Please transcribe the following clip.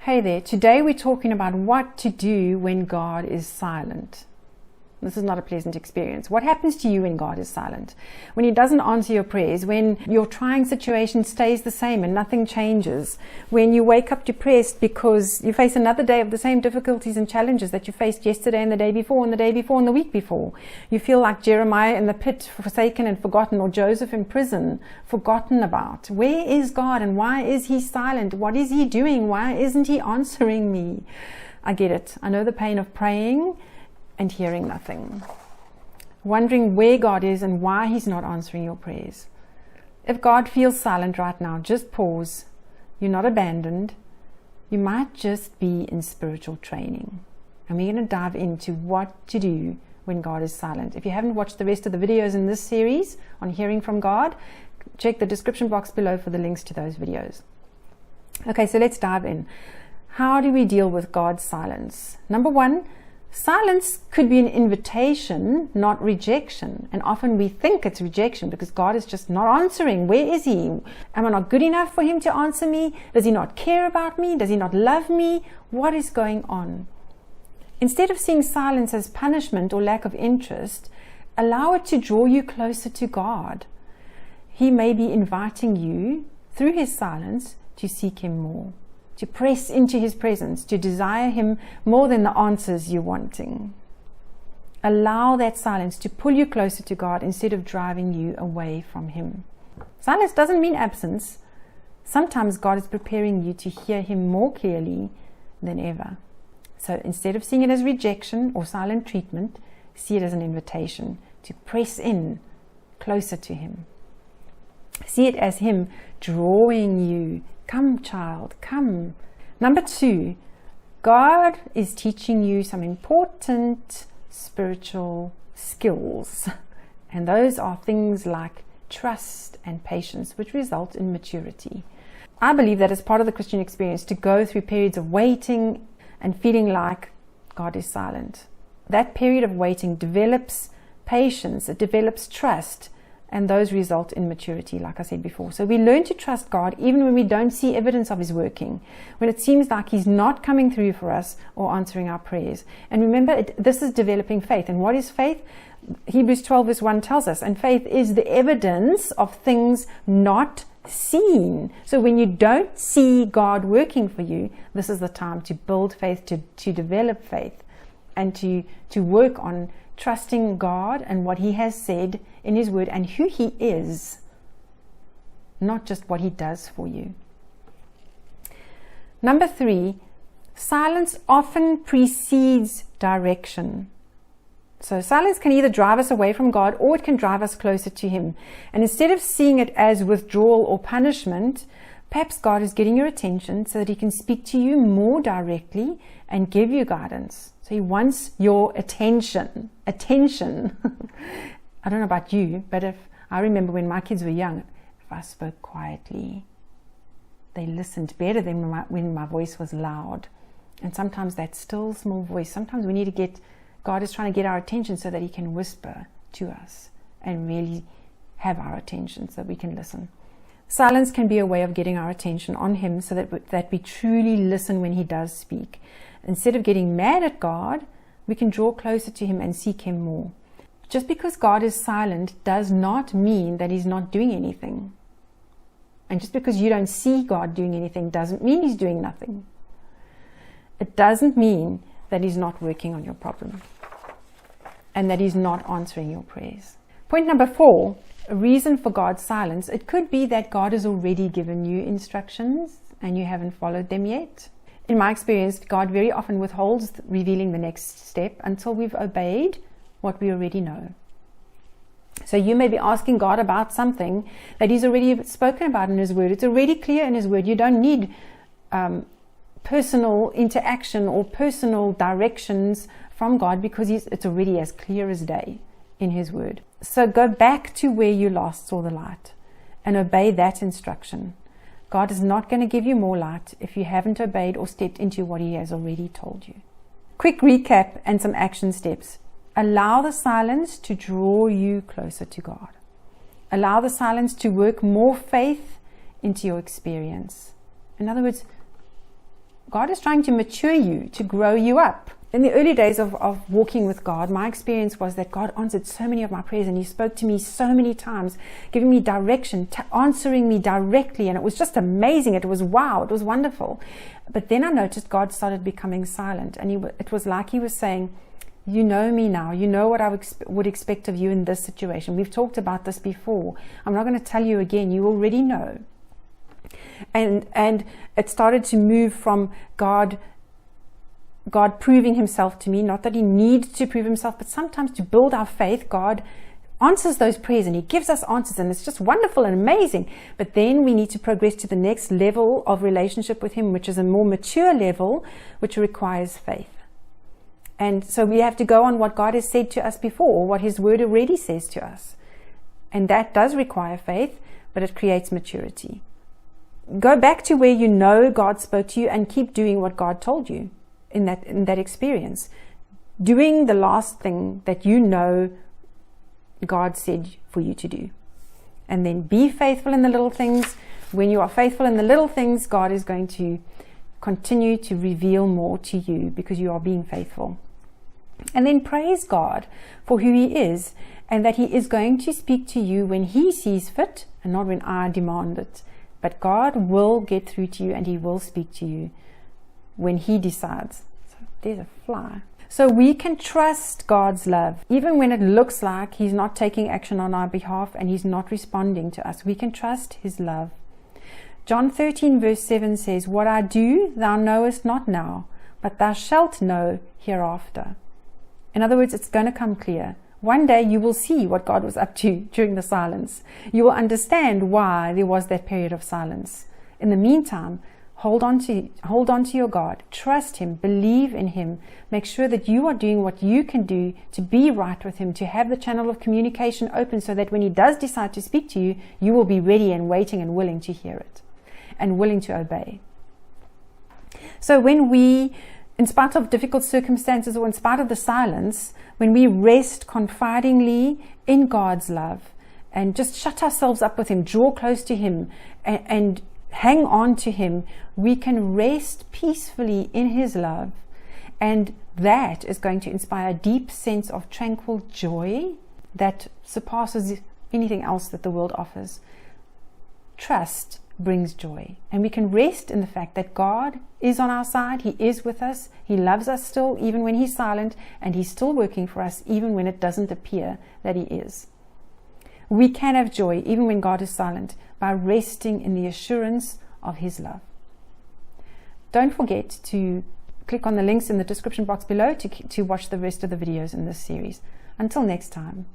Hey there, today we're talking about what to do when God is silent. This is not a pleasant experience. What happens to you when God is silent? When He doesn't answer your prayers, when your trying situation stays the same and nothing changes, when you wake up depressed because you face another day of the same difficulties and challenges that you faced yesterday and the day before and the day before and the week before. You feel like Jeremiah in the pit, forsaken and forgotten, or Joseph in prison, forgotten about. Where is God and why is He silent? What is He doing? Why isn't He answering me? I get it. I know the pain of praying and hearing nothing, wondering where God is and why He's not answering your prayers. If God feels silent right now, just pause. You're not abandoned. You might just be in spiritual training. And we're going to dive into what to do when God is silent. If you haven't watched the rest of the videos in this series on hearing from God, check the description box below for the links to those videos. Okay, so let's dive in. How do we deal with God's silence? Number one, silence could be an invitation, not rejection. And often we think it's rejection because God is just not answering. Where is He? Am I not good enough for Him to answer me? Does He not care about me? Does He not love me? What is going on? Instead of seeing silence as punishment or lack of interest, allow it to draw you closer to God. He may be inviting you through His silence to seek Him more, to press into His presence, to desire Him more than the answers you're wanting. Allow that silence to pull you closer to God instead of driving you away from Him. Silence doesn't mean absence. Sometimes God is preparing you to hear Him more clearly than ever. So instead of seeing it as rejection or silent treatment, see it as an invitation to press in closer to Him. See it as Him drawing you. Come, child, come. Number two, God is teaching you some important spiritual skills. And those are things like trust and patience, which result in maturity. I believe that as part of the Christian experience, to go through periods of waiting and feeling like God is silent. That period of waiting develops patience, it develops trust, and those result in maturity, like I said before. So we learn to trust God even when we don't see evidence of His working, when it seems like He's not coming through for us or answering our prayers. And remember, this is developing faith. And what is faith? Hebrews 12 verse 1 tells us, and faith is the evidence of things not seen. So when you don't see God working for you, this is the time to build faith, to develop faith, and to work on trusting God and what He has said in His word and who He is, not just what He does for you. Number three, silence often precedes direction. So silence can either drive us away from God or it can drive us closer to Him. And instead of seeing it as withdrawal or punishment, perhaps God is getting your attention so that He can speak to you more directly and give you guidance. So He wants your attention. Attention. I don't know about you, but if I remember when my kids were young, if I spoke quietly, they listened better than when my voice was loud. And sometimes that still small voice, sometimes we need to get, God is trying to get our attention so that He can whisper to us and really have our attention so that we can listen. Silence can be a way of getting our attention on Him so that we truly listen when He does speak. Instead of getting mad at God, we can draw closer to Him and seek Him more. Just because God is silent does not mean that He's not doing anything. And just because you don't see God doing anything doesn't mean He's doing nothing. It doesn't mean that He's not working on your problem and that He's not answering your prayers. Point number four, a reason for God's silence. It could be that God has already given you instructions and you haven't followed them yet. In my experience, God very often withholds revealing the next step until we've obeyed what we already know. So you may be asking God about something that He's already spoken about in His Word. It's already clear in His Word. You don't need personal interaction or personal directions from God because it's already as clear as day in His Word. So go back to where you last saw the light and obey that instruction. God is not going to give you more light if you haven't obeyed or stepped into what He has already told you. Quick recap and some action steps. Allow the silence to draw you closer to God. Allow the silence to work more faith into your experience. In other words, God is trying to mature you, to grow you up. In the early days of walking with God, my experience was that God answered so many of my prayers, and He spoke to me so many times, giving me direction, answering me directly, and it was just amazing. It was wow, it was wonderful. But then I noticed God started becoming silent, and it was like He was saying, you know me now, you know what I would expect of you in this situation. We've talked about this before. I'm not going to tell you again, you already know. And it started to move from God proving Himself to me, not that He needs to prove Himself, but sometimes to build our faith, God answers those prayers and He gives us answers, and it's just wonderful and amazing. But then we need to progress to the next level of relationship with Him, which is a more mature level, which requires faith. And so we have to go on what God has said to us before, or what His Word already says to us. And that does require faith, but it creates maturity. Go back to where you know God spoke to you and keep doing what God told you in that experience. Doing the last thing that you know God said for you to do. And then be faithful in the little things. When you are faithful in the little things, God is going to continue to reveal more to you because you are being faithful. And then praise God for who He is, and that He is going to speak to you when He sees fit and not when I demand it. But God will get through to you, and He will speak to you when He decides. So there's a fly. So we can trust God's love, even when it looks like He's not taking action on our behalf and He's not responding to us. We can trust His love. John 13 verse 7 says, what I do thou knowest not now, but thou shalt know hereafter. In other words, it's going to come clear. One day you will see what God was up to during the silence. You will understand why there was that period of silence. In the meantime, hold on to your God. Trust Him. Believe in Him. Make sure that you are doing what you can do to be right with Him, to have the channel of communication open so that when He does decide to speak to you, you will be ready and waiting and willing to hear it and willing to obey. So when we, in spite of difficult circumstances or in spite of the silence, when we rest confidingly in God's love and just shut ourselves up with Him, draw close to Him and hang on to Him, we can rest peacefully in His love, and that is going to inspire a deep sense of tranquil joy that surpasses anything else that the world offers. Trust brings joy, and we can rest in the fact that God is on our side. He is with us. He loves us still, even when He's silent, and He's still working for us, even when it doesn't appear that He is. We can have joy even when God is silent by resting in the assurance of His love. Don't forget to click on the links in the description box below to watch the rest of the videos in this series. Until next time.